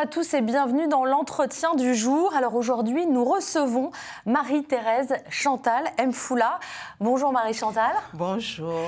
à tous et bienvenue dans l'entretien du jour. Alors aujourd'hui, nous recevons Marie-Thérèse Chantal Mfoula. Bonjour Marie-Chantal. Bonjour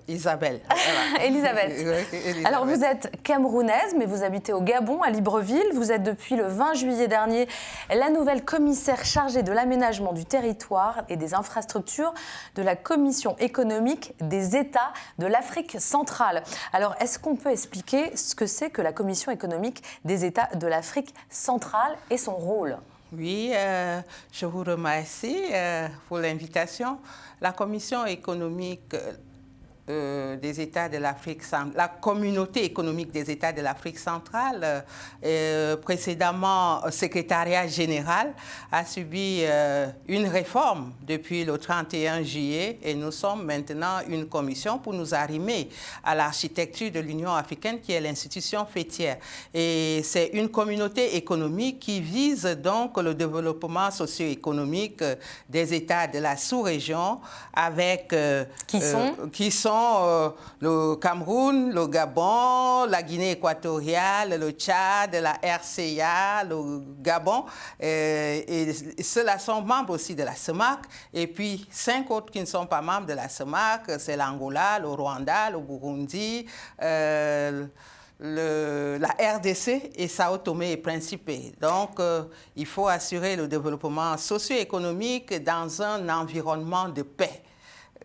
Isabelle. Voilà. Elisabeth. Alors vous êtes camerounaise, mais vous habitez au Gabon, à Libreville. Vous êtes depuis le 20 juillet dernier la nouvelle commissaire chargée de l'aménagement du territoire et des infrastructures de la Commission économique des États de l'Afrique centrale. Alors est-ce qu'on peut expliquer ce que c'est que la Commission économique des États de l'Afrique centrale et son rôle? Oui, je vous remercie pour l'invitation. La Commission économique des États de l'Afrique centrale, la communauté économique des États de l'Afrique centrale, précédemment secrétariat général, a subi une réforme depuis le 31 juillet et nous sommes maintenant une commission pour nous arrimer à l'architecture de l'Union africaine qui est l'institution faîtière. Et c'est une communauté économique qui vise donc le développement socio-économique des États de la sous-région avec qui sont le Cameroun, le Gabon, la Guinée équatoriale, le Tchad, la RCA, le Gabon. Et ceux-là sont membres aussi de la CEMAC. Et puis 5 autres qui ne sont pas membres de la CEMAC, c'est l'Angola, le Rwanda, le Burundi, la RDC et Sao Tomé et Principe. Donc, il faut assurer le développement socio-économique dans un environnement de paix.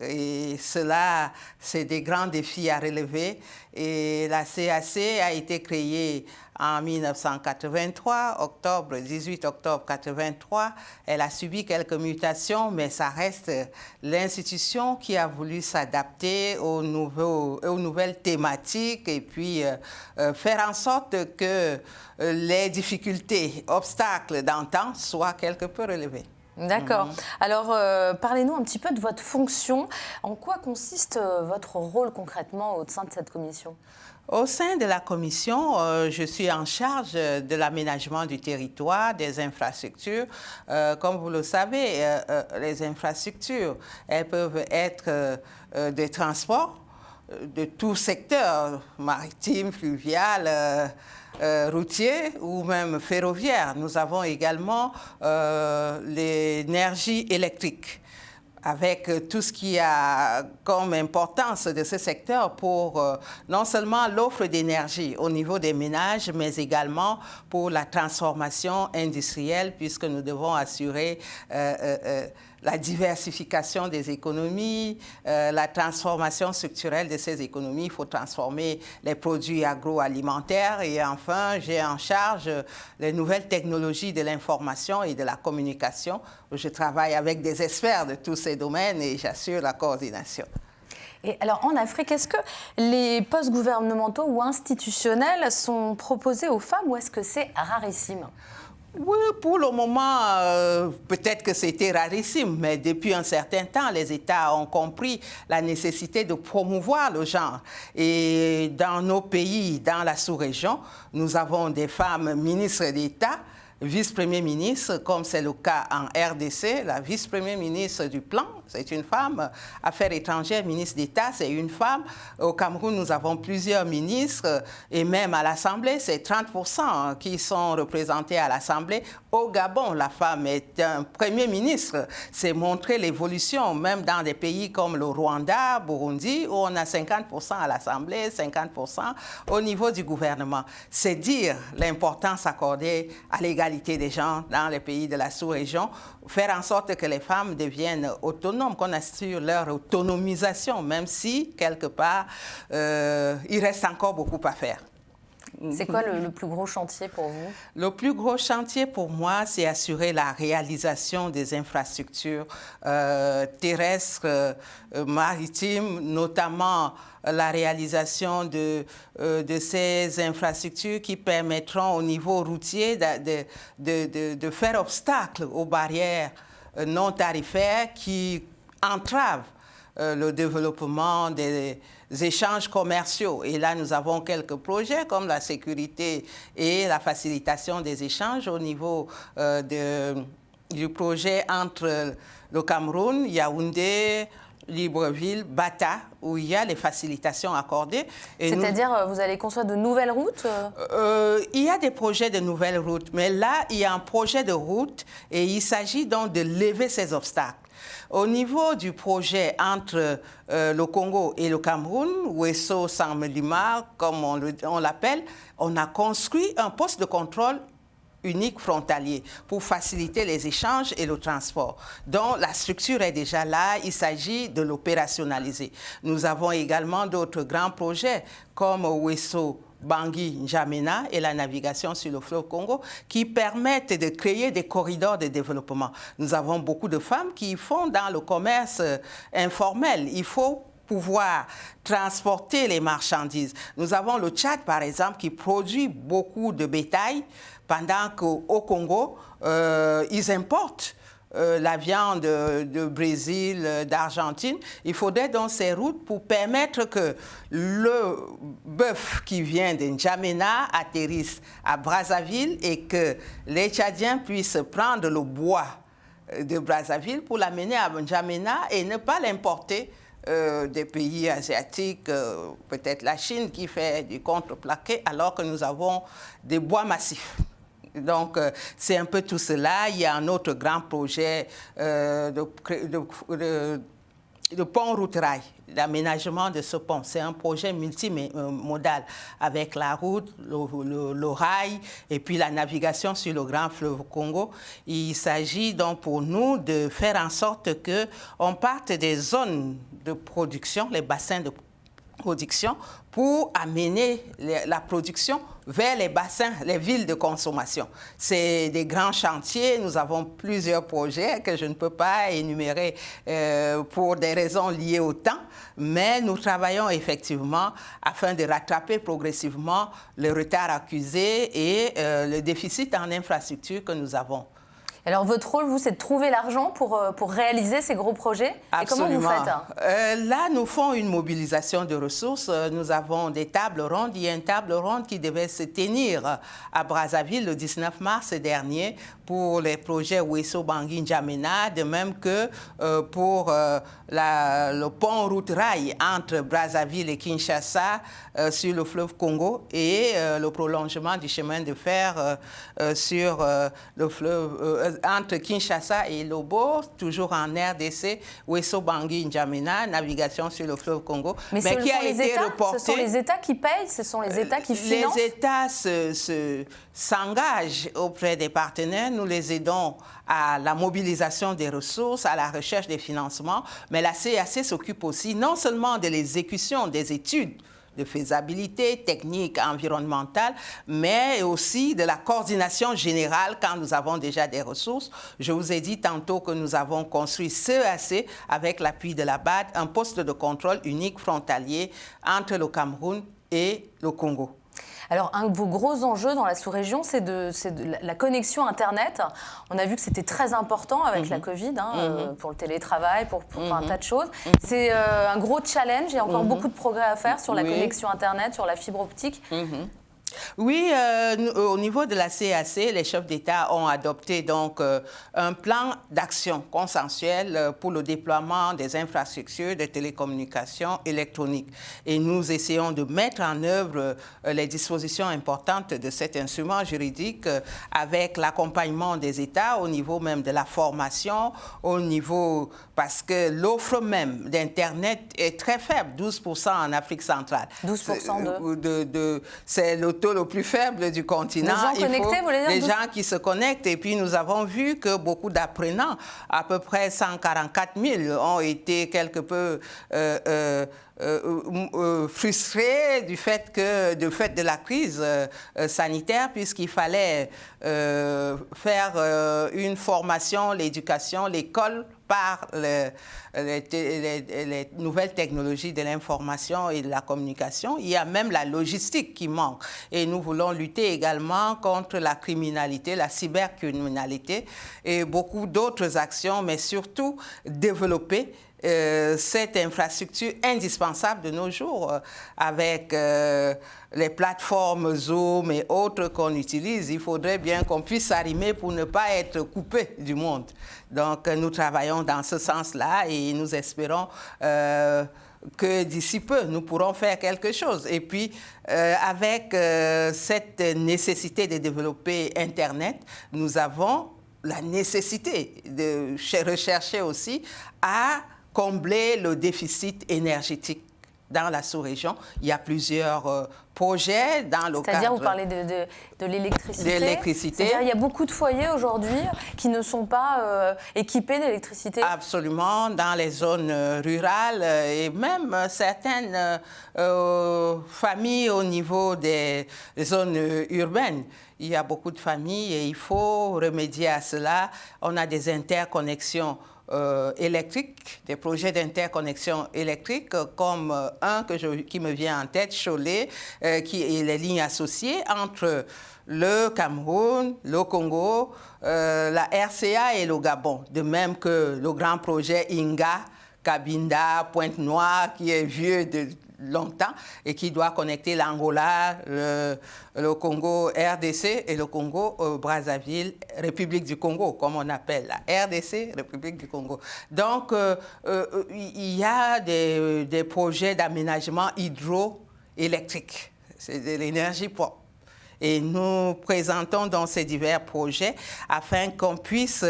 Et cela, c'est des grands défis à relever. Et la CAC a été créée en 1983, 18 octobre 1983. Elle a subi quelques mutations, mais ça reste l'institution qui a voulu s'adapter aux nouvelles thématiques et puis faire en sorte que les difficultés, obstacles d'antan soient quelque peu relevés. D'accord. Alors, parlez-nous un petit peu de votre fonction. En quoi consiste votre rôle concrètement au sein de cette commission? Au sein de la commission, je suis en charge de l'aménagement du territoire, des infrastructures. Comme vous le savez, les infrastructures, elles peuvent être des transports de tout secteur, maritime, fluvial, routier ou même ferroviaire. Nous avons également l'énergie électrique, avec tout ce qui a comme importance de ce secteur pour non seulement l'offre d'énergie au niveau des ménages, mais également pour la transformation industrielle, puisque nous devons assurer la diversification des économies, la transformation structurelle de ces économies. Il faut transformer les produits agroalimentaires. Et enfin, j'ai en charge les nouvelles technologies de l'information et de la communication. Je travaille avec des experts de tous ces domaines et j'assure la coordination. Et alors, en Afrique, est-ce que les postes gouvernementaux ou institutionnels sont proposés aux femmes ou est-ce que c'est rarissime ? Oui, pour le moment, peut-être que c'était rarissime, mais depuis un certain temps, les États ont compris la nécessité de promouvoir le genre. Et dans nos pays, dans la sous-région, nous avons des femmes ministres d'État, vice-premier ministre, comme c'est le cas en RDC, la vice-premier ministre du Plan, c'est une femme. Affaires étrangères, ministre d'État, c'est une femme. Au Cameroun, nous avons plusieurs ministres et même à l'Assemblée, c'est 30% qui sont représentés à l'Assemblée. Au Gabon, la femme est un premier ministre. C'est montrer l'évolution, même dans des pays comme le Rwanda, Burundi, où on a 50% à l'Assemblée, 50% au niveau du gouvernement. C'est dire l'importance accordée à l'égalité des genres dans les pays de la sous-région, faire en sorte que les femmes deviennent autonomes, qu'on assure leur autonomisation, même si, quelque part, il reste encore beaucoup à faire. C'est quoi le plus gros chantier pour vous? Le plus gros chantier pour moi, c'est assurer la réalisation des infrastructures terrestres, maritimes, notamment la réalisation de ces infrastructures qui permettront au niveau routier de faire obstacle aux barrières non tarifaires qui entravent le développement des échanges commerciaux. Et là, nous avons quelques projets comme la sécurité et la facilitation des échanges au niveau du projet entre le Cameroun, Yaoundé, Libreville, Bata, où il y a les facilitations accordées. C'est-à-dire, vous allez construire de nouvelles routes? Il y a des projets de nouvelles routes, mais là, il y a un projet de route et il s'agit donc de lever ces obstacles. Au niveau du projet entre le Congo et le Cameroun, Ouesso Saint-Mélimar, comme on l'appelle, on a construit un poste de contrôle unique frontalier pour faciliter les échanges et le transport. Donc, la structure est déjà là, il s'agit de l'opérationnaliser. Nous avons également d'autres grands projets comme Ouesso Bangui N'Djamena et la navigation sur le fleuve Congo qui permettent de créer des corridors de développement. Nous avons beaucoup de femmes qui font dans le commerce informel. Il faut pouvoir transporter les marchandises. Nous avons le Tchad, par exemple, qui produit beaucoup de bétail, pendant qu'au Congo, ils importent la viande de Brésil, d'Argentine. Il faudrait donc ces routes pour permettre que le bœuf qui vient de N'Djamena atterrisse à Brazzaville et que les Tchadiens puissent prendre le bois de Brazzaville pour l'amener à N'Djamena et ne pas l'importer des pays asiatiques, peut-être la Chine qui fait du contreplaqué, alors que nous avons des bois massifs. Donc, c'est un peu tout cela. Il y a un autre grand projet de pont-route-rail, l'aménagement de ce pont. C'est un projet multimodal avec la route, le rail et puis la navigation sur le grand fleuve Congo. Il s'agit donc pour nous de faire en sorte qu'on parte des zones de production, les bassins de production, pour amener la production vers les bassins, les villes de consommation. C'est des grands chantiers. Nous avons plusieurs projets que je ne peux pas énumérer pour des raisons liées au temps, mais nous travaillons effectivement afin de rattraper progressivement le retard accusé et le déficit en infrastructure que nous avons. Alors, votre rôle, vous, c'est de trouver l'argent pour réaliser ces gros projets. Absolument. Et comment vous faites là, nous faisons une mobilisation de ressources. Nous avons des tables rondes. Il y a une table ronde qui devait se tenir à Brazzaville le 19 mars dernier pour les projets Ouesso Bangui N'Djamena, de même que pour le pont route-rail entre Brazzaville et Kinshasa sur le fleuve Congo et le prolongement du chemin de fer sur le fleuve entre Kinshasa et Lobo, toujours en RDC, Ouesso Bangui N'Djamena, navigation sur le fleuve Congo, mais qui a été reporté. Ce sont les États qui payent, ce sont les États qui financent. Les États s'engagent auprès des partenaires, nous les aidons à la mobilisation des ressources, à la recherche des financements, mais la CAC s'occupe aussi non seulement de l'exécution des études de faisabilité technique, environnementale, mais aussi de la coordination générale quand nous avons déjà des ressources. Je vous ai dit tantôt que nous avons construit CEAC avec l'appui de la BAD, un poste de contrôle unique frontalier entre le Cameroun et le Congo. Alors, un de vos gros enjeux dans la sous-région, c'est de la connexion Internet. On a vu que c'était très important avec la Covid, pour le télétravail, pour un tas de choses. C'est un gros challenge. Il y a encore beaucoup de progrès à faire sur la connexion Internet, sur la fibre optique. Oui, au niveau de la CAC, les chefs d'État ont adopté donc un plan d'action consensuel pour le déploiement des infrastructures de télécommunications électroniques. Et nous essayons de mettre en œuvre les dispositions importantes de cet instrument juridique avec l'accompagnement des États au niveau même de la formation, au niveau, parce que l'offre même d'Internet est très faible, 12% en Afrique centrale. 12% c'est le taux le plus faible du continent. Les gens connectés, vous voulez dire? Les gens qui se connectent. Et puis, nous avons vu que beaucoup d'apprenants, à peu près 144 000, ont été quelque peu frustrés du fait de la crise sanitaire, puisqu'il fallait faire une formation, l'éducation, l'école par les nouvelles technologies de l'information et de la communication. Il y a même la logistique qui manque. Et nous voulons lutter également contre la criminalité, la cybercriminalité et beaucoup d'autres actions, mais surtout développer cette infrastructure indispensable de nos jours avec les plateformes Zoom et autres qu'on utilise. Il faudrait bien qu'on puisse s'arrimer pour ne pas être coupé du monde. Donc, nous travaillons dans ce sens-là et nous espérons que d'ici peu, nous pourrons faire quelque chose. Et puis, avec cette nécessité de développer Internet, nous avons la nécessité de rechercher aussi à combler le déficit énergétique dans la sous-région. Il y a plusieurs projets dans le cadre... C'est-à-dire, vous parlez de l'électricité. De l'électricité. C'est-à-dire, il y a beaucoup de foyers aujourd'hui qui ne sont pas équipés d'électricité. Absolument, dans les zones rurales et même certaines familles au niveau des zones urbaines. Il y a beaucoup de familles et il faut remédier à cela. On a des interconnexions électriques, des projets d'interconnexion électrique comme un qui me vient en tête, Cholet, qui est les lignes associées entre le Cameroun, le Congo, la RCA et le Gabon. De même que le grand projet Inga, Cabinda, Pointe-Noire, qui est vieux de longtemps et qui doit connecter l'Angola, le Congo RDC et le Congo Brazzaville, République du Congo, comme on appelle la RDC, République du Congo. Donc, il y a des projets d'aménagement hydroélectrique. C'est de l'énergie propre. Et nous présentons dans ces divers projets afin qu'on puisse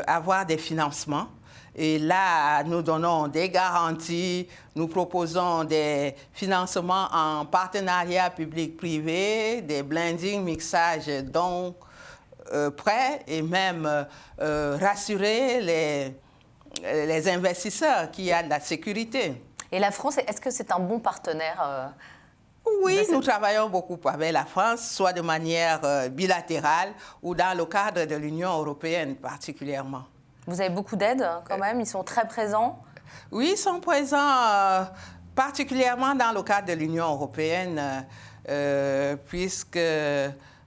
avoir des financements. Et là, nous donnons des garanties, nous proposons des financements en partenariat public-privé, des blending, mixages, donc prêts et même rassurer les investisseurs qu'il y a de la sécurité. Et la France, est-ce que c'est un bon partenaire Oui, nous travaillons beaucoup avec la France, soit de manière bilatérale ou dans le cadre de l'Union européenne particulièrement. Vous avez beaucoup d'aide quand même, ils sont très présents? Oui, ils sont présents particulièrement dans le cadre de l'Union européenne, puisque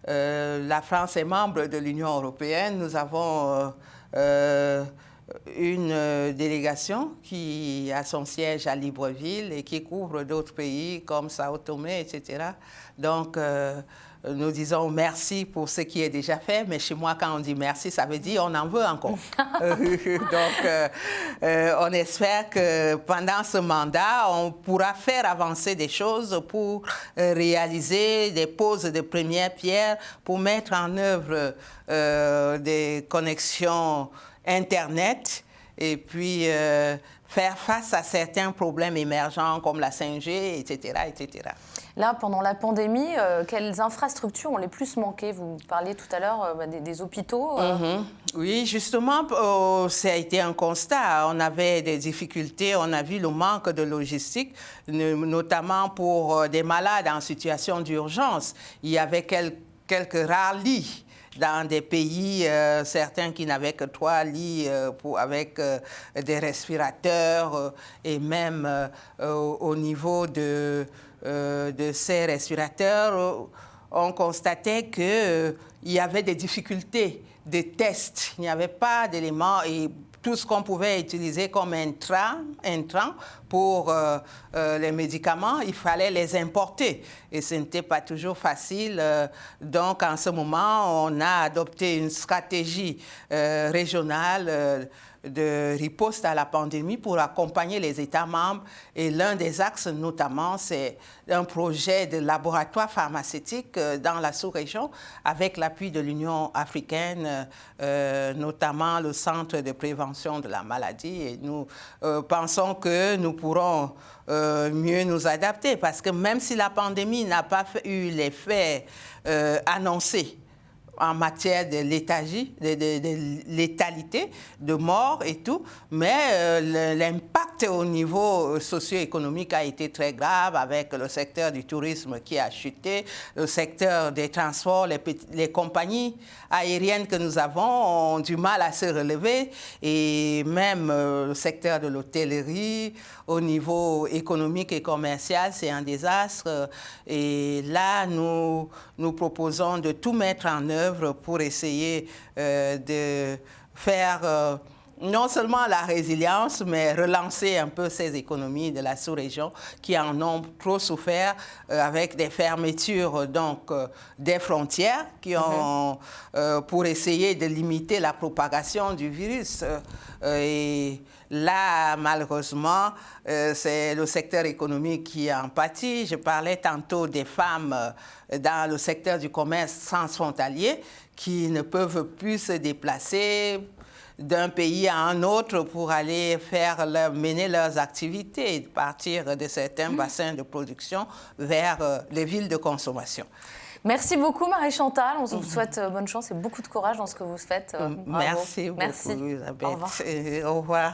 la France est membre de l'Union européenne. Nous avons une délégation qui a son siège à Libreville et qui couvre d'autres pays comme Sao Tomé, etc. Donc, nous disons merci pour ce qui est déjà fait, mais chez moi, quand on dit merci, ça veut dire on en veut encore. Donc, on espère que pendant ce mandat, on pourra faire avancer des choses pour réaliser des poses de première pierre, pour mettre en œuvre des connexions Internet et puis faire face à certains problèmes émergents comme la 5G, etc., etc. Là, pendant la pandémie, quelles infrastructures ont les plus manqué? Vous parliez tout à l'heure des hôpitaux. Oui, justement, ça a été un constat. On avait des difficultés, on a vu le manque de logistique, notamment pour des malades en situation d'urgence. Il y avait quelques rares lits dans des pays, certains qui n'avaient que 3 lits avec des respirateurs et même au niveau de ces respirateurs, on constatait qu'il y avait des difficultés de tests. Il n'y avait pas d'éléments et tout ce qu'on pouvait utiliser comme intrant pour les médicaments, il fallait les importer. Et ce n'était pas toujours facile. Donc, en ce moment, on a adopté une stratégie régionale de riposte à la pandémie pour accompagner les États membres. Et l'un des axes, notamment, c'est un projet de laboratoire pharmaceutique dans la sous-région avec l'appui de l'Union africaine, notamment le Centre de prévention de la maladie. Et nous pensons que nous pourrons mieux nous adapter parce que même si la pandémie n'a pas eu l'effet annoncé en matière de létalité, de mort et tout, mais l'impact au niveau socio-économique a été très grave avec le secteur du tourisme qui a chuté, le secteur des transports, les compagnies aériennes que nous avons ont du mal à se relever et même le secteur de l'hôtellerie au niveau économique et commercial, c'est un désastre. Et là, nous proposons de tout mettre en œuvre pour essayer de faire non seulement la résilience, mais relancer un peu ces économies de la sous-région qui en ont trop souffert avec des fermetures des frontières qui ont, pour essayer de limiter la propagation du virus. Et là, malheureusement, c'est le secteur économique qui en pâtit. Je parlais tantôt des femmes dans le secteur du commerce transfrontalier qui ne peuvent plus se déplacer d'un pays à un autre pour aller mener leurs activités, partir de certains bassins de production vers les villes de consommation. Merci beaucoup Marie-Chantal, on vous souhaite bonne chance et beaucoup de courage dans ce que vous faites. Merci beaucoup Elisabeth. Au revoir. Au revoir.